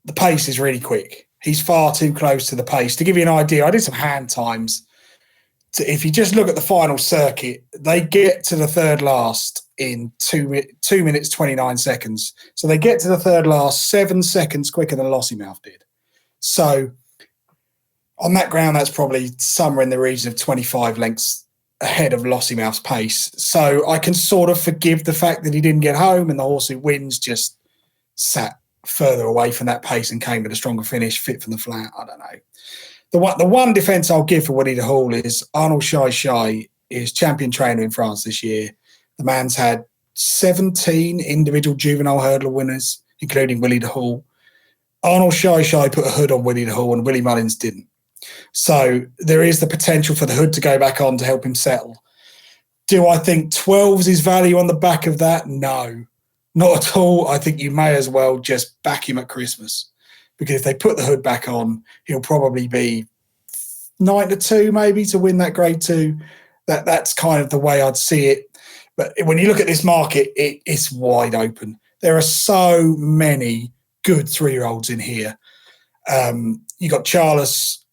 the pace is really quick. He's far too close to the pace. To give you an idea, I did some hand times. If you just look at the final circuit, they get to the third last in 2 minutes, 29 seconds. So they get to the third last 7 seconds quicker than Lossiemouth did. So on that ground, that's probably somewhere in the region of 25 lengths ahead of Lossiemouth's pace. So I can sort of forgive the fact that he didn't get home, and the horse who wins just sat further away from that pace and came with a stronger finish, fit from the flat. I don't know. The one defence I'll give for Willy de Houelle is Arnold Shy is champion trainer in France this year. The man's had 17 individual juvenile hurdle winners, including Willy de Houelle. Arnold Shy put a hood on Willy de Houelle, and Willie Mullins didn't. So there is the potential for the hood to go back on to help him settle. Do I think 12's is value on the back of that? No, not at all. I think you may as well just back him at Christmas, because if they put the hood back on, he'll probably be 9-2 maybe to win that Grade 2. That's kind of the way I'd see it. But when you look at this market, it's wide open. There are so many good 3-year-olds in here. You got Charles,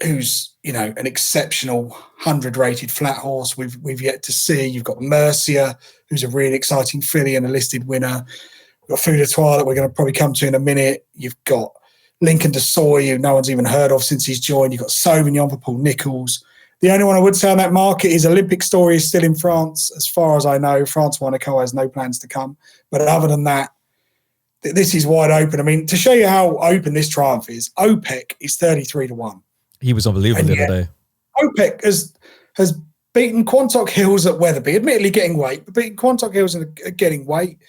who's an exceptional 100-rated flat horse we've yet to see. You've got Mercia, who's a really exciting filly and a listed winner. We've got Fou de Trois that we're going to probably come to in a minute. You've got Lincoln de Soy, who no one's even heard of since he's joined. You've got Sauvignon for Paul Nichols. The only one I would say on that market is Olympic Story is still in France. As far as I know, France Monaco has no plans to come. But other than that, this is wide open. I mean, to show you how open this Triumph is, OPEC is 33-1. He was unbelievable the other day. OPEC has beaten Quantock Hills at Wetherby, admittedly getting weight, but beaten Quantock Hills and getting weight,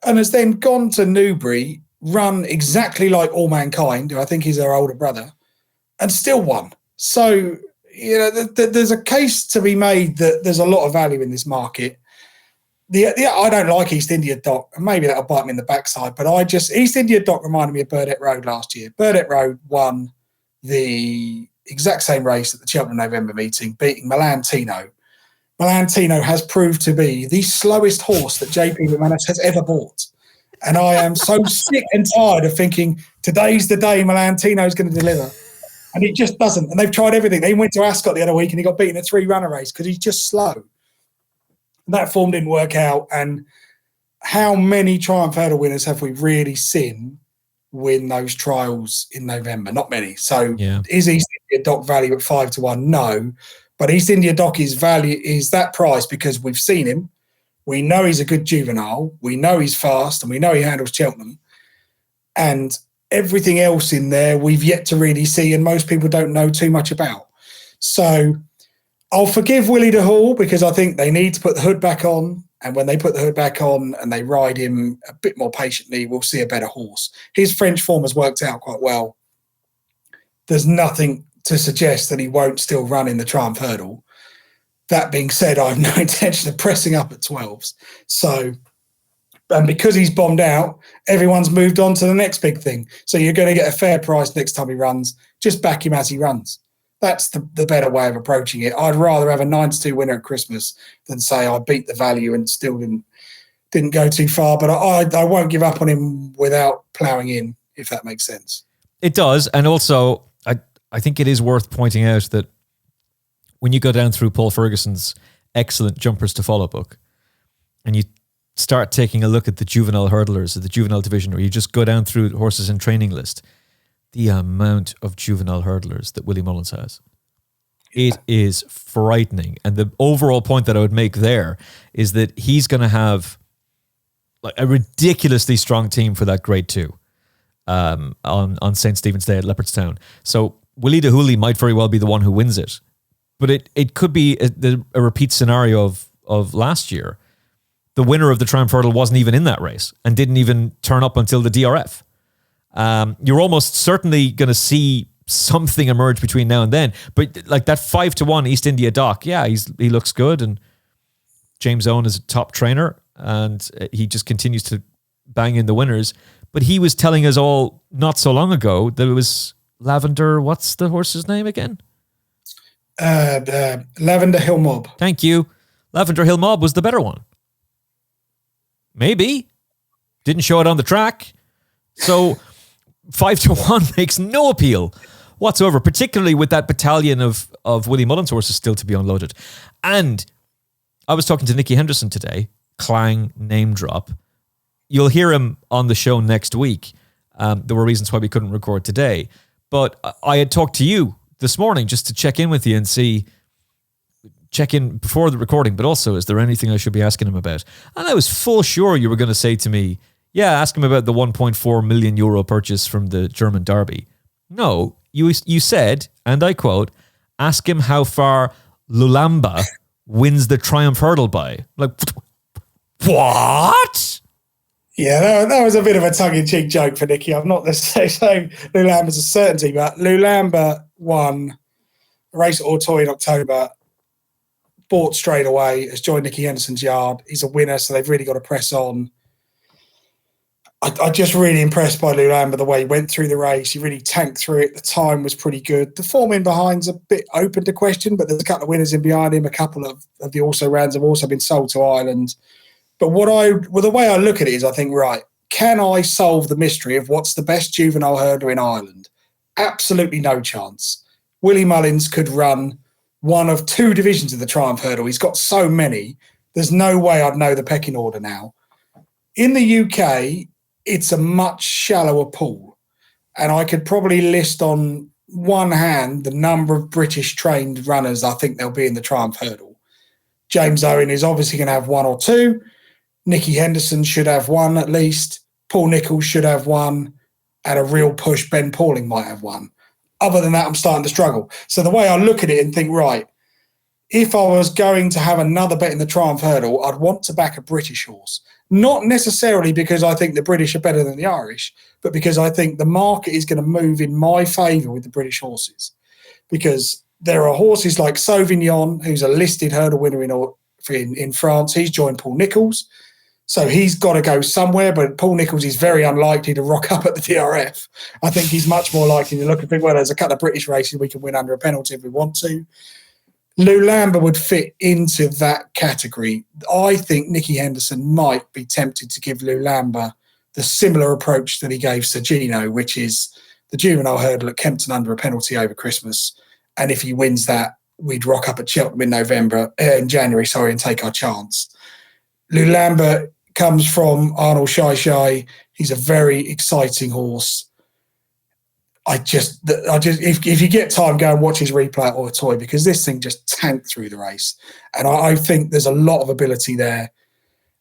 and has then gone to Newbury, run exactly like All Mankind, who I think is her older brother, and still won. So, there's a case to be made that there's a lot of value in this market. I don't like East India Dock, and maybe that'll bite me in the backside, but East India Dock reminded me of Burdett Road last year. Burdett Road won the exact same race at the Cheltenham November meeting, beating Milan Tino. Milan Tino has proved to be the slowest horse that JP McManus has ever bought. And I am so sick and tired of thinking today's the day Milan Tino is going to deliver. And it just doesn't. And they've tried everything. They went to Ascot the other week and he got beaten a 3-runner race because he's just slow. And that form didn't work out. And how many Triumph Hurdle winners have we really seen win those trials in November? Not many. So Is East India Dock value at 5-1? No. But East India Dock is that price because we've seen him. We know he's a good juvenile. We know he's fast and we know he handles Cheltenham. And everything else in there we've yet to really see, and most people don't know too much about. So I'll forgive Willy de Houelle because I think they need to put the hood back on. And when they put the hood back on and they ride him a bit more patiently, we'll see a better horse. His French form has worked out quite well. There's nothing to suggest that he won't still run in the Triumph Hurdle. That being said, I have no intention of pressing up at 12s. So, and because he's bombed out, everyone's moved on to the next big thing. So you're going to get a fair price next time he runs. Just back him as he runs. That's the better way of approaching it. I'd rather have a 9-2 winner at Christmas than say I beat the value and still didn't go too far. But I won't give up on him without ploughing in, if that makes sense. It does. And also, I think it is worth pointing out that when you go down through Paul Ferguson's excellent Jumpers to Follow book and you start taking a look at the juvenile hurdlers of the juvenile division, or you just go down through the horses in training list, the amount of juvenile hurdlers that Willie Mullins has, it is frightening. And the overall point that I would make there is that he's going to have like a ridiculously strong team for that grade 2 on St. Stephen's Day at Leopardstown. So Willy de Houelle might very well be the one who wins it, but it could be a repeat scenario of last year. The winner of the Triumph Hurdle wasn't even in that race and didn't even turn up until the DRF. You're almost certainly going to see something emerge between now and then. But like that 5-1 East India Dock, yeah, he looks good, and James Owen is a top trainer, and he just continues to bang in the winners. But he was telling us all not so long ago that it was Lavender. What's the horse's name again? Lavender Hill Mob. Thank you. Lavender Hill Mob was the better one. Maybe. Didn't show it on the track. So 5-1 makes no appeal whatsoever, particularly with that battalion of Willie Mullins horses still to be unloaded. And I was talking to Nicky Henderson today, Clang name drop. You'll hear him on the show next week. There were reasons why we couldn't record today. But I had talked to you this morning just to check in with you and check in before the recording, but also, is there anything I should be asking him about? And I was full sure you were going to say to me, yeah, ask him about the 1.4 million euro purchase from the German Derby. No, you said, and I quote, ask him how far Lulamba wins the Triumph Hurdle by. Like, what? Yeah, that was a bit of a tongue-in-cheek joke for Nicky. I'm not saying Lulamba's a certainty, but Lulamba won a race at Auteuil in October, bought straight away, has joined Nicky Henderson's yard. He's a winner, so they've really got to press on. I'm just really impressed by Lulamba, the way he went through the race. He really tanked through it. The time was pretty good. The form in behind's a bit open to question, but there's a couple of winners in behind him. A couple of the also-rans have also been sold to Ireland. But the way I look at it is I think, right, can I solve the mystery of what's the best juvenile hurdler in Ireland? Absolutely no chance. Willie Mullins could run one of 2 divisions of the Triumph Hurdle. He's got so many. There's no way I'd know the pecking order now. In the UK, it's a much shallower pool. And I could probably list on one hand the number of British trained runners I think there'll be in the Triumph Hurdle. James Owen is obviously going to have 1 or 2. Nicky Henderson should have 1 at least. Paul Nicholls should have 1. And a real push, Ben Pauling might have 1. Other than that, I'm starting to struggle. So the way I look at it and think, right, if I was going to have another bet in the Triumph Hurdle, I'd want to back a British horse. Not necessarily because I think the British are better than the Irish, but because I think the market is going to move in my favour with the British horses. Because there are horses like Sauvignon, who's a listed hurdle winner in France. He's joined Paul Nicholls. So he's got to go somewhere, but Paul Nicholls is very unlikely to rock up at the DRF. I think he's much more likely to look and think, well, there's a couple of British races we can win under a penalty if we want to. Lulamba would fit into that category. I think Nicky Henderson might be tempted to give Lulamba the similar approach that he gave Sergino, which is the juvenile hurdle at Kempton under a penalty over Christmas. And if he wins that, we'd rock up at Cheltenham in January, and take our chance. Lulamba comes from Arnold Shai. He's a very exciting horse. If you get time, go and watch his replay at Auteuil, because this thing just tanked through the race. And I think there's a lot of ability there.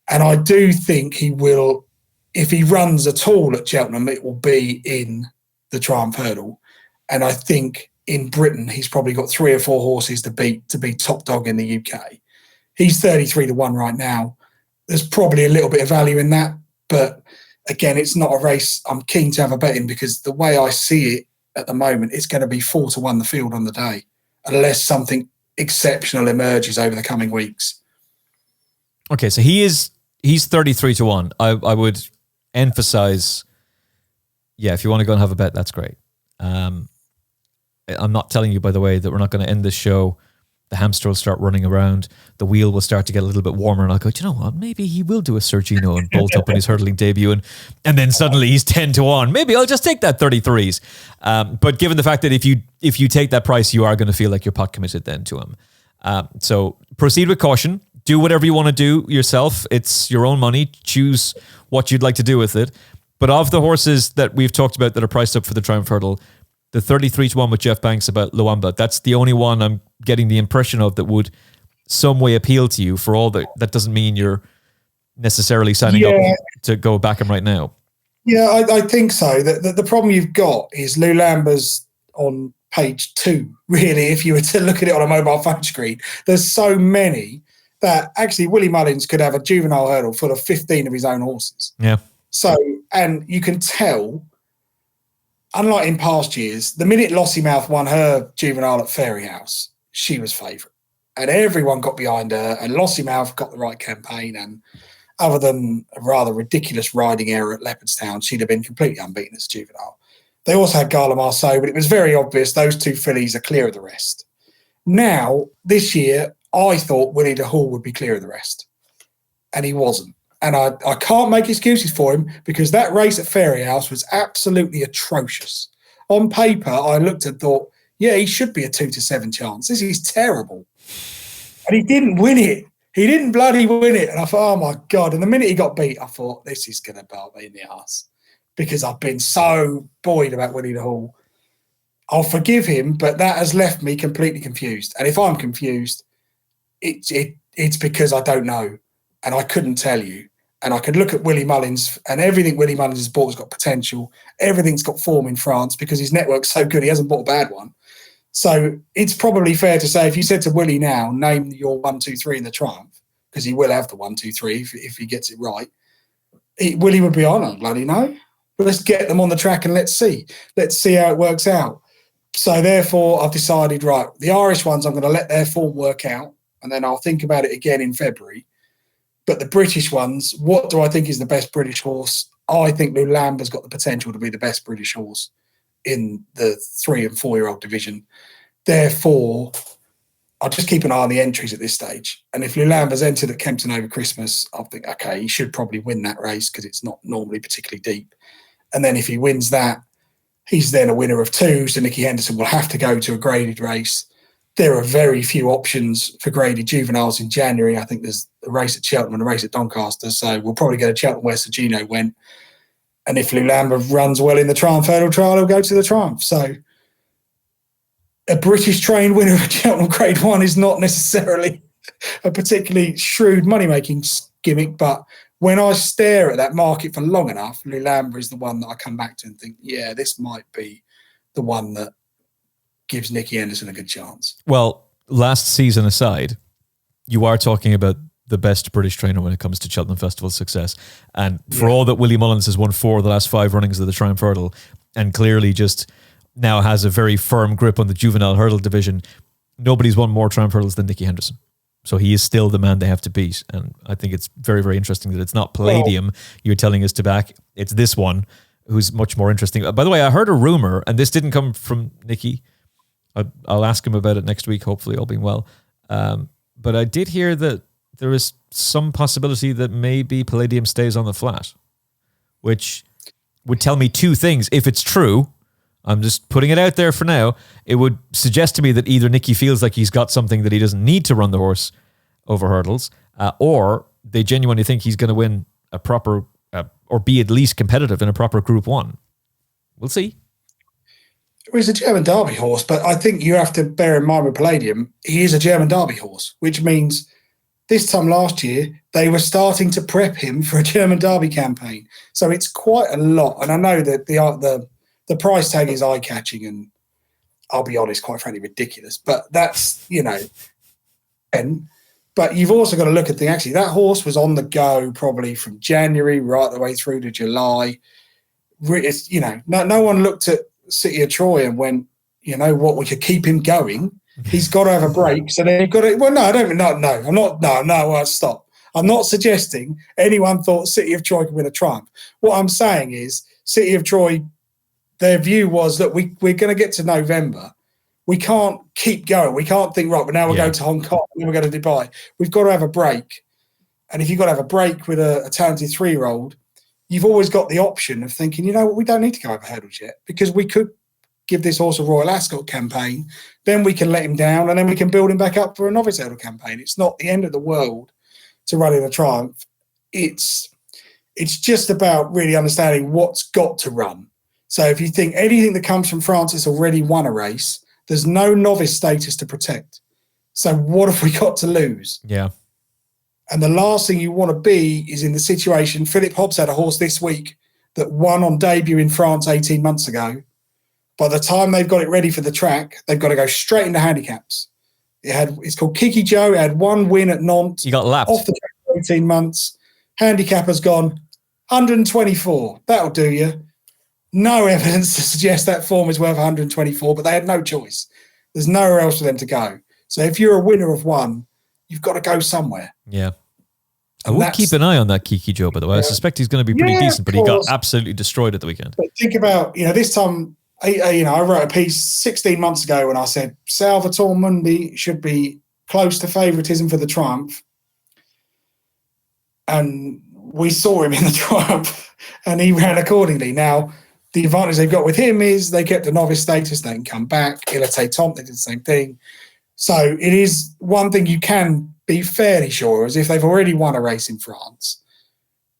And I do think he will if he runs at all at Cheltenham, it will be in the Triumph Hurdle. And I think in Britain, he's probably got 3 or 4 horses to be top dog in the UK. He's 33 to 1 right now. There's probably a little bit of value in that. But again, it's not a race I'm keen to have a bet in, because the way I see it at the moment, it's going to be 4 to 1 the field on the day, unless something exceptional emerges over the coming weeks. Okay, so he's 33 to 1. I would emphasize, if you want to go and have a bet, that's great. I'm not telling you, by the way, that we're not going to end this show. The hamster will start running around. The wheel will start to get a little bit warmer. And I'll go, do you know what? Maybe he will do a Sergino and bolt up in his hurdling debut. And then suddenly he's 10 to 1. Maybe I'll just take that 33s. But given the fact that if you take that price, you are going to feel like you're pot committed then to him. So proceed with caution. Do whatever you want to do yourself. It's your own money. Choose what you'd like to do with it. But of the horses that we've talked about that are priced up for the Triumph Hurdle, the 33 to 1 with Jeff Banks about Luamba, that's the only one I'm getting the impression of that would some way appeal to you. For all that doesn't mean you're necessarily signing up to go back him right now. Yeah, I think so. The problem you've got is Luamba's on page 2, really, if you were to look at it on a mobile phone screen. There's so many that actually Willie Mullins could have a Juvenile hurdle full of 15 of his own horses. Yeah. So, and you can tell, unlike in past years, the minute Lossiemouth won her Juvenile at Fairyhouse, she was favourite. And everyone got behind her, and Lossiemouth got the right campaign. And other than a rather ridiculous riding error at Leopardstown, she'd have been completely unbeaten as Juvenile. They also had Gala Marceau, but it was very obvious those 2 fillies are clear of the rest. Now, this year, I thought Willy de Houelle would be clear of the rest. And he wasn't. And I can't make excuses for him, because that race at Fairyhouse was absolutely atrocious. On paper, I looked and thought, he should be a 2 to 7 chance. This is terrible. And he didn't win it. He didn't bloody win it. And I thought, oh my God. And the minute he got beat, I thought, this is going to bite me in the arse, because I've been so buoyed about Willy de Houelle. I'll forgive him, but that has left me completely confused. And if I'm confused, it's because I don't know. And I couldn't tell you. And I could look at Willie Mullins, and everything Willie Mullins has bought has got potential. Everything's got form in France, because his network's so good, he hasn't bought a bad one. So it's probably fair to say, if you said to Willie now, name your 1, 2, 3 in the Triumph, because he will have the 1, 2, 3 if he gets it right, Willie would be on, I bloody know. But let's get them on the track and let's see. Let's see how it works out. So therefore, I've decided, right, the Irish ones, I'm going to let their form work out, and then I'll think about it again in February. But the British ones, what do I think is the best British horse? I think Luamba's got the potential to be the best British horse in the 3 and 4-year-old division. Therefore, I'll just keep an eye on the entries at this stage. And if Luamba's entered at Kempton over Christmas, I'll think, okay, he should probably win that race, because it's not normally particularly deep. And then if he wins that, he's then a winner of 2. So Nicky Henderson will have to go to a graded race. There are very few options for graded juveniles in January. I think there's a race at Cheltenham and a race at Doncaster. So we'll probably go to Cheltenham where Sergino went. And if Luamba runs well in the Triumph Hurdle trial, he'll go to the Triumph. So a British trained winner of Cheltenham Grade 1 is not necessarily a particularly shrewd money-making gimmick. But when I stare at that market for long enough, Luamba is the one that I come back to and think, this might be the one that gives Nicky Henderson a good chance. Well, last season aside, you are talking about the best British trainer when it comes to Cheltenham Festival success. And for all that Willie Mullins has won 4 of the last 5 runnings of the Triumph Hurdle, and clearly just now has a very firm grip on the Juvenile Hurdle division, nobody's won more Triumph Hurdles than Nicky Henderson. So he is still the man they have to beat. And I think it's very, very interesting that it's not Palladium you're telling us to back. It's this one who's much more interesting. By the way, I heard a rumor, and this didn't come from Nicky. I'll ask him about it next week, hopefully, all being well. But I did hear that there is some possibility that maybe Palladium stays on the flat, which would tell me 2 things. If it's true, I'm just putting it out there for now, it would suggest to me that either Nicky feels like he's got something that he doesn't need to run the horse over hurdles, or they genuinely think he's going to win a proper, or be at least competitive in a proper Group 1. We'll see. He's a German Derby horse, but I think you have to bear in mind with Palladium, he is a German Derby horse, which means this time last year, they were starting to prep him for a German Derby campaign. So it's quite a lot. And I know that the price tag is eye-catching and, I'll be honest, quite frankly, ridiculous. But that's, but you've also got to look at actually, that horse was on the go probably from January right the way through to July. It's, no one looked at City of Troy and went, what, we could keep him going. He's got to have a break. So then you've got to, well, no, I don't, stop. I'm not suggesting anyone thought City of Troy could win a Triumph. What I'm saying is City of Troy, their view was that we're going to get to November. We can't keep going. We can't think, right, but now we'll go to Hong Kong, then we'll go to Dubai. We've got to have a break. And if you've got to have a break with a talented 3-year-old, you've always got the option of thinking, we don't need to go over hurdles yet because we could give this horse a Royal Ascot campaign, then we can let him down and then we can build him back up for a novice hurdle campaign. It's not the end of the world to run in a Triumph. It's just about really understanding what's got to run. So if you think anything that comes from France has already won a race, there's no novice status to protect. So what have we got to lose? Yeah. And the last thing you want to be is in the situation. Philip Hobbs had a horse this week that won on debut in France 18 months ago. By the time they've got it ready for the track, they've got to go straight into handicaps. It's called Kiki Joe. It had one win at Nantes. You got lapped. Off the track for 18 months. Handicap has gone 124. That'll do you. No evidence to suggest that form is worth 124, but they had no choice. There's nowhere else for them to go. So if you're a winner of one, you've got to go somewhere. Yeah. I would keep an eye on that Kiki Joe, by the way. I suspect he's going to be pretty decent, but he got absolutely destroyed at the weekend. But think about, this time, I wrote a piece 16 months ago when I said Salvatore Mundi should be close to favouritism for the Triumph. And we saw him in the Triumph and he ran accordingly. Now, the advantage they've got with him is they kept a novice status, they can come back. Ilate Tom, they did the same thing. So it is one thing you can be fairly sure is if they've already won a race in France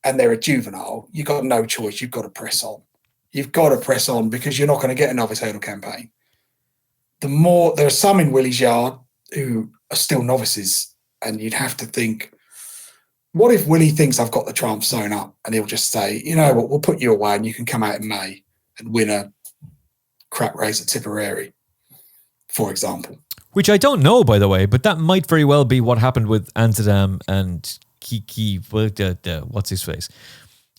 and they're a juvenile, you've got no choice. You've got to press on. You've got to press on because you're not going to get a novice hurdle campaign. There are some in Willie's yard who are still novices, and you'd have to think, what if Willie thinks I've got the Triumph sewn up and he'll just say, you know what, we'll put you away and you can come out in May and win a crap race at Tipperary, for example. Which I don't know, by the way, but that might very well be what happened with Anzadam and Kiki, what's his face?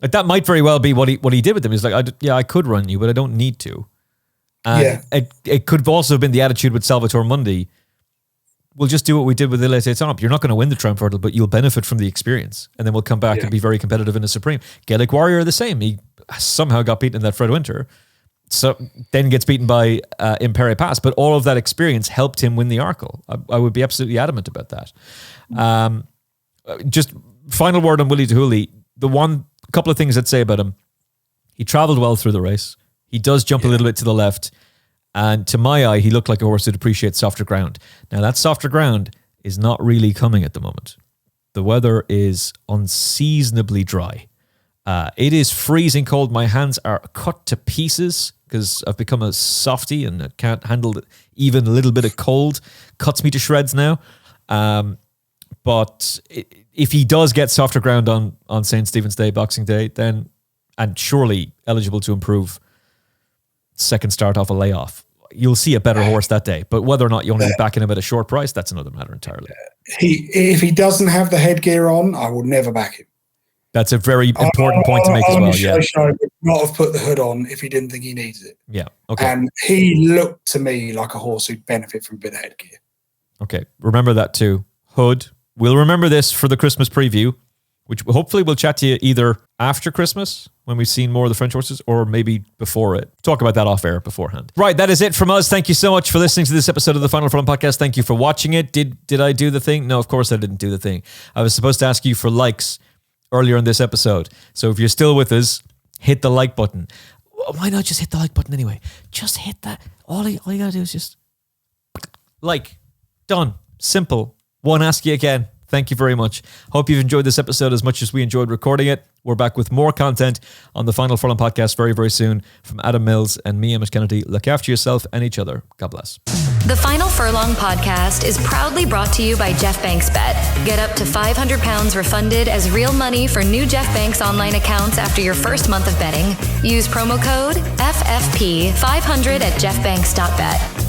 That might very well be what he did with them. He's like, I could run you, but I don't need to. And it could also have been the attitude with Salvatore Mundi. We'll just do what we did with Ilate Top. You're not going to win the Triumph Hurdle, but you'll benefit from the experience. And then we'll come back and be very competitive in the Supreme. Gaelic Warrior, the same. He somehow got beaten in that Fred Winter. So then gets beaten by Imperi Pass. But all of that experience helped him win the Arkle. I would be absolutely adamant about that. Just final word on Willy de Houelle. A couple of things I'd say about him. He travelled well through the race. He does jump a little bit to the left. And to my eye, he looked like a horse that appreciates softer ground. Now, that softer ground is not really coming at the moment. The weather is unseasonably dry. It is freezing cold. My hands are cut to pieces because I've become a softie and I can't handle even a little bit of cold. Cuts me to shreds now. But if he does get softer ground on St. Stephen's Day, Boxing Day, then, and surely eligible to improve second start off a layoff, you'll see a better horse that day. But whether or not you only be backing him at a short price, that's another matter entirely. If he doesn't have the headgear on, I will never back him. That's a very important point to make as well. Yeah, would not have put the hood on if he didn't think he needed it. Yeah, okay. And he looked to me like a horse who'd benefit from a bit of headgear. Okay, remember that too. Hood. We'll remember this for the Christmas preview, which hopefully we'll chat to you either after Christmas when we've seen more of the French horses or maybe before it. Talk about that off air beforehand. Right, that is it from us. Thank you so much for listening to this episode of the Final Furlong podcast. Thank you for watching it. Did I do the thing? No, of course I didn't do the thing. I was supposed to ask you for likes earlier in this episode. So if you're still with us, hit the like button. Why not just hit the like button anyway? Just hit that. All you gotta do is just like. Done. Simple. Won't ask you again. Thank you very much. Hope you've enjoyed this episode as much as we enjoyed recording it. We're back with more content on the Final Furlong podcast very, very soon. From Adam Mills and me, Emmet Kennedy. Look after yourself and each other. God bless. The Final Furlong podcast is proudly brought to you by Jeff Banks Bet. Get up to £500 refunded as real money for new Jeff Banks online accounts after your first month of betting. Use promo code FFP500 at jeffbanks.bet.